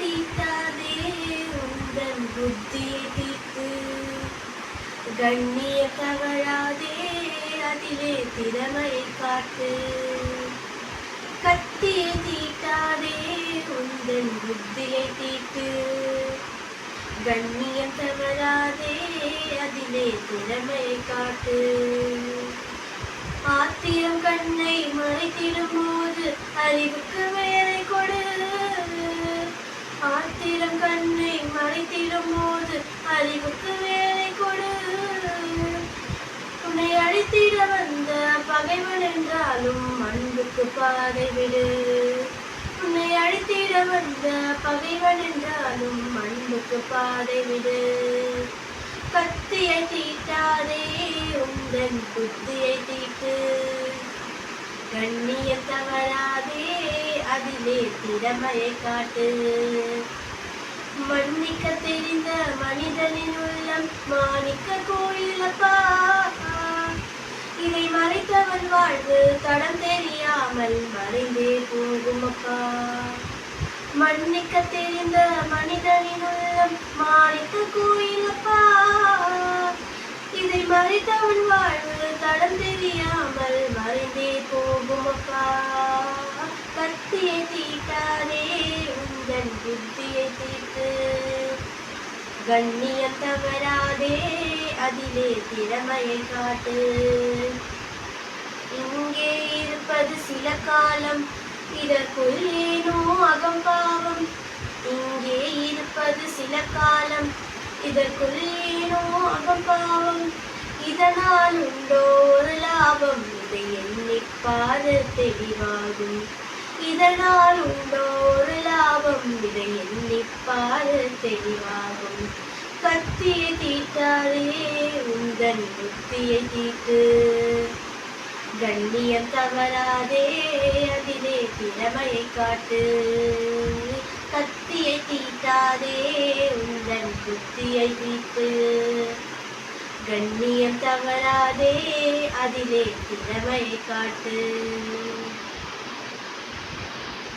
தீட்டாதே உந்தன் புத்தியை தீர்த்து கண்ணிய தவறாதே அதிலே திறமையை காட்டு கத்தியை தீட்டாதே உந்தன் புத்தியை தீட்டு கண்ணியம் தவறாதே அதிலே திறமையை காட்டு ஆத்திரம் கண்ணை மறைத்திடும் போது அறிவுக்கு வேலை கொடு ஆத்திரம் கண்ணை மறைத்திடும் போது அறிவுக்கு வேலை கொடு உன்னை அழித்திட வந்த பகைவன் என்றாலும் அன்புக்கு பாதை விடு உன்னை அழித்திட வந்த பகைவன் என்றாலும் அன்புக்கு பாதை விடு கத்தியை தீட்டாதே உந்தன் புத்தியை தீட்டு கண்ணியம் தவறாதே அதிலே திறமையை காட்டு மன்னிக்க தெரிந்த மனிதனின் உள்ளம் மாணிக்க கோயிலப்பா இதை மறைத்தவன் வாழ்வு தடம் தெரியாமல் மறைந்தே போகுமப்பா மன்னிக்க தெரிந்த மனிதனின் உள்ளம் மாணிக்க கோயிலப்பா இதை மறைத்தவன் வாழ்வு தடம் தெரியாமல் மறைந்தே போகுமப்பா கத்தியை தீட்டாதே உந்தன் புத்தியை தீர்த்து கண்ணியம் தவறாதே அதிலே திறமையை காட்டு இங்கே இருப்பது சில காலம் இதற்குள் ஏனோ அகம்பாவம் இங்கே இருப்பது சில காலம் இதற்குள் ஏனோ அகம்பாவம் இதனால் உண்டோ ஒரு லாபம் இதை எண்ணிப்பாரு தெளிவாகும் இதனால் உண்டோ ஒரு லாபம் இதை எண்ணிப்பாரு தெளிவாகும் கத்தியை தீட்டாதே உந்தன் புத்தியை தீட்டு கண்ணியம் தவறாதே அதிலே திறமையை காட்டு கத்தியை தீட்டாதே உந்தன் புத்தியை தீட்டு கண்ணியம் தவறாதே அதிலே திறமையை காட்டு